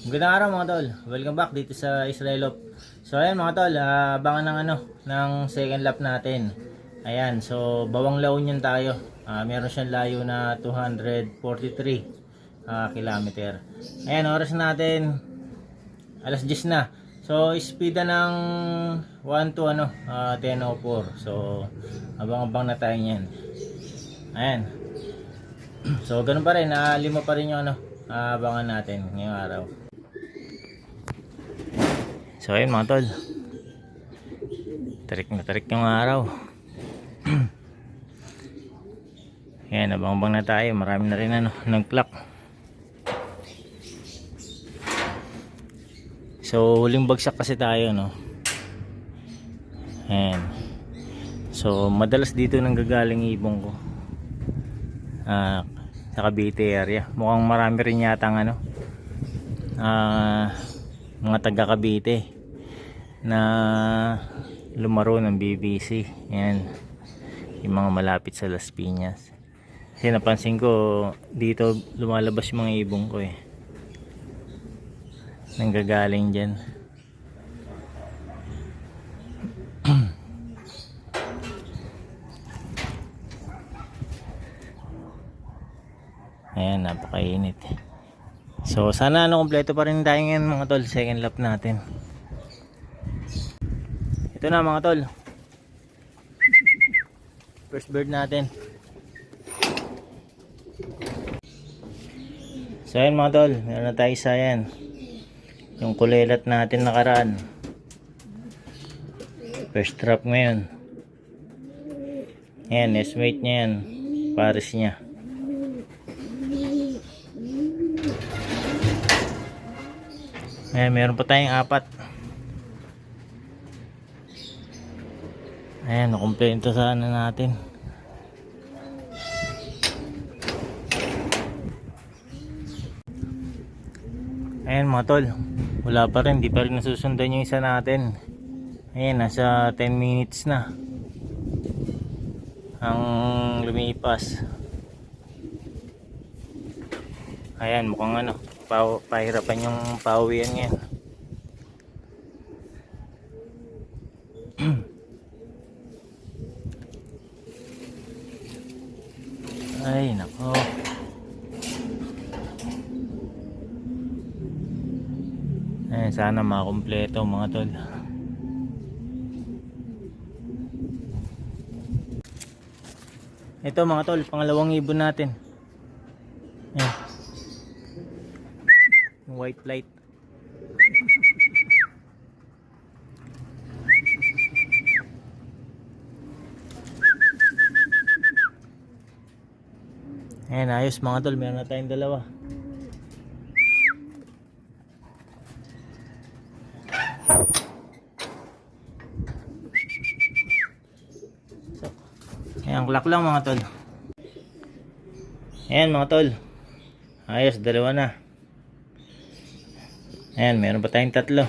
Magandang araw mga tol. Welcome back dito sa Israelop. So ayan mga tol, abangan ng ng second lap natin. Ayan, so bawang La Union tayo. Meron siyang layo na 243 kilometer. Ayan, oras natin alas 10 na. So speed ng 1 to 10:04. So abang-abang na tayo niyan. Ayan. So ganun pa rin, lima pa rin yung abangan natin ngayong araw. So ayun mga tol, tarik na tarik yung araw. Ayan, abang-abang na tayo. Marami na rin nag-clock. So huling bagsak kasi tayo Ayan. So madalas dito nanggagaling ibong ko sa Cavite area. Mukhang marami rin yata mga taga Cavite na lumaro ng BBC. Ayan, yung mga malapit sa Las Piñas. Kasi napansin ko dito lumalabas yung mga ibong ko nanggagaling dyan. Ayan, napakainit. So sana kompleto pa rin tayo ngayon mga tol, second lap natin. Ito na mga tol, first bird natin. So ayan mga tol, meron na tayo isa yan. Yung kulelat natin nakaraan. First trap ngayon. Ayan, estimate niya yan, pares niya. Ayan, meron pa tayong apat. Ayan, nakumpleto sana natin. Ayan mga tol, wala pa rin, di pa rin nasusundan yung isa natin. Ayan, nasa 10 minutes na ang lumipas. Ayan, mukhang pahirapan yung pauwian ngayon. Ay nako, ayan, sana makumpleto mga tol. Ito mga tol, pangalawang ibon natin. Ayan, white flight. Ayan, ayos mga tol, meron na tayong dalawa. So, ayan, clock lang mga tol. Ayan mga tol, ayos, dalawa na. Ayan, meron pa tayong tatlo.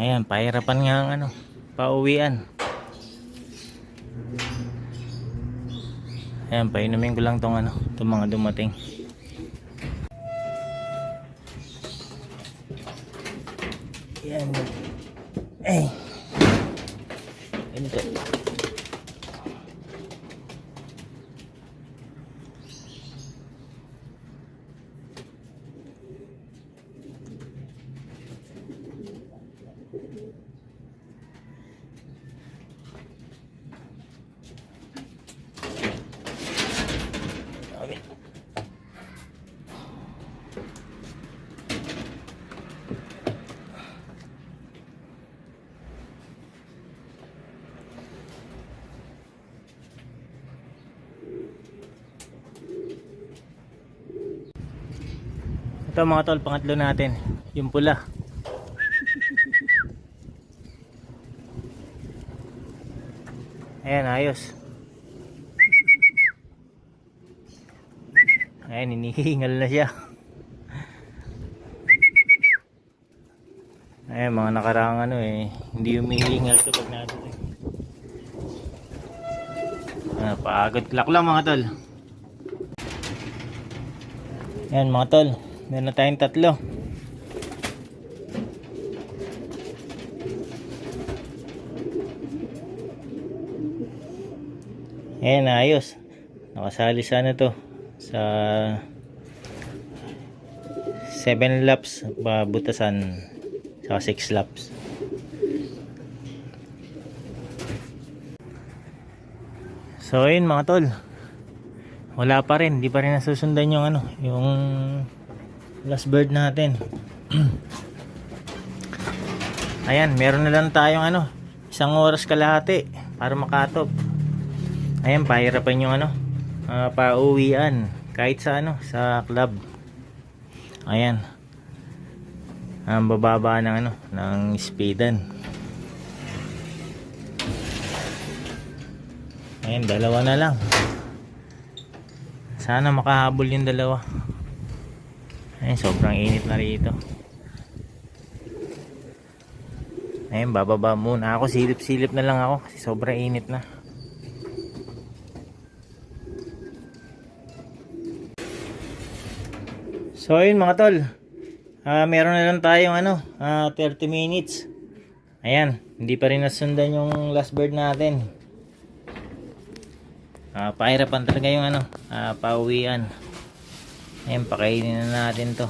Ayan, pahirapan nga ang pauwian. Ayan, painumin ko lang tong itong mga dumating. Ayan. Ay. Ganito. Ito mga tol, pangatlo natin, yung pula. Ayan, ayos. Ayan, hinihingal na siya. Ayan, mga nakaraang hindi humihingal kapag natin. Pagod clock lang mga tol. Yan mga tol, meron na tayong 3. Ayan, ayos. Nakasali sana to sa 7 laps butasan sa 6 laps. So ayun mga tol, wala pa rin, di pa rin nasusundan yung yung last bird natin. Ayan, meron na lang tayong 1 oras kalahati para makatop. Ayan, pahirapan yung pauwian kahit sa sa club. Ayan, ang bababa ng ng speedan. Ayan, 2 na lang. Sana makahabol yung 2. Ayan, sobrang init na rito. Ayan, bababa muna ako. Silip-silip na lang ako kasi sobrang init na. So ayun mga tol, meron na lang tayong 30 minutes. Ayan, hindi pa rin nasundan yung last bird natin. Pahirapan talaga yung pauwian. Ayan, pakainin na natin to.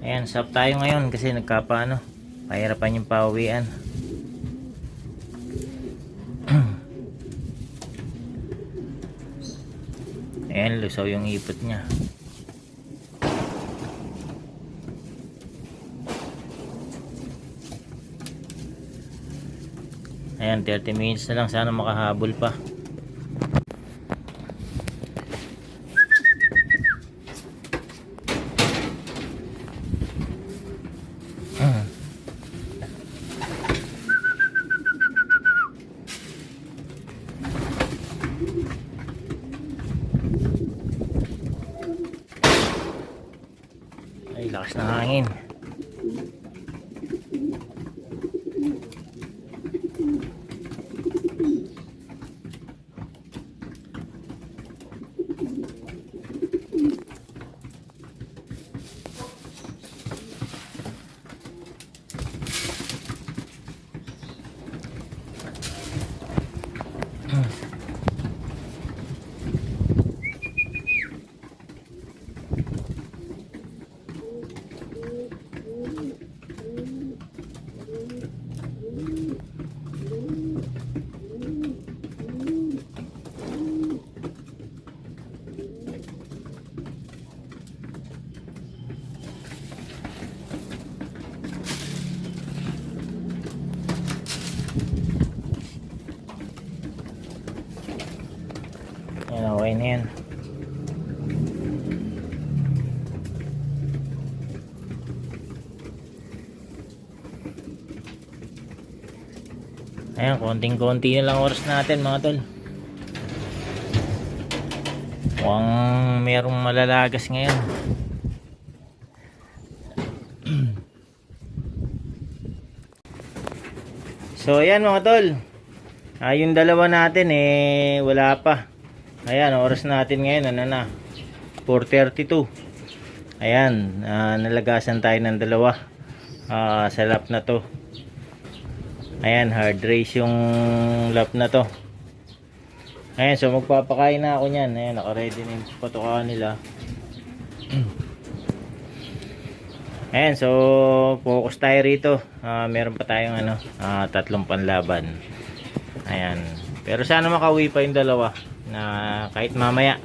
Ayan, stop tayo ngayon kasi pahirapan yung pauwian. Ayan, lusaw yung ipot niya. Ayan, 30 minutes na lang. Sana makahabol pa. Ay, lakas ng hangin. Ayan, okay na yan. Ayan, konting-konti na lang oras natin mga tol. Mukhang merong malalagas ngayon. So ayan mga tol, yung 2 natin wala pa. Ayan, oras natin ngayon 4:32. Ayan, nalagasan tayo ng 2 sa lap na to. Ayan, hard race yung lap na to. Ayan, so magpapakain na ako nyan. Ayan, naka-ready na yung patukaan nila. Ayan, so focus tayo rito. Meron pa tayong 3 panlaban. Ayan, pero sana makauwi pa yung 2 na kahit mamaya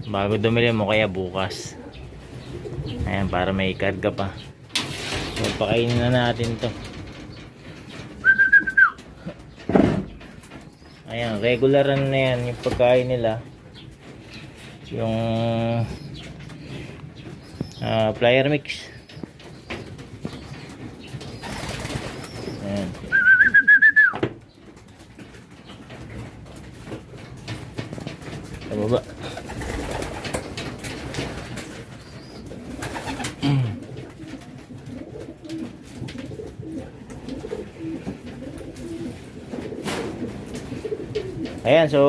bago dumili mo, kaya bukas. Ayan, para may karga pa. So pakainin na natin to. Ayan, regular na yan yung pagkain nila. Yung flyer mix. Ayan. Sa baba. Ayan, so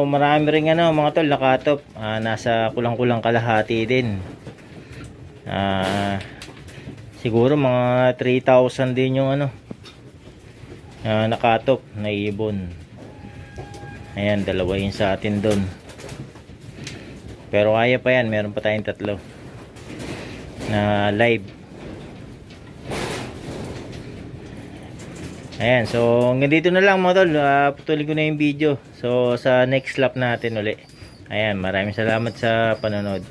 marami ring ano mga tol nakatop. Nasa kulang-kulang kalahati din. Siguro mga 3,000 din yung ano nakatop na ibon. Ayan, dalawa yun sa atin doon. Pero kaya pa yan, meron pa tayong tatlo na live. Ayan, so hanggang dito na lang mga tol. Putulin ko na yung video. So sa next lap natin uli. Ayan, maraming salamat sa panonood.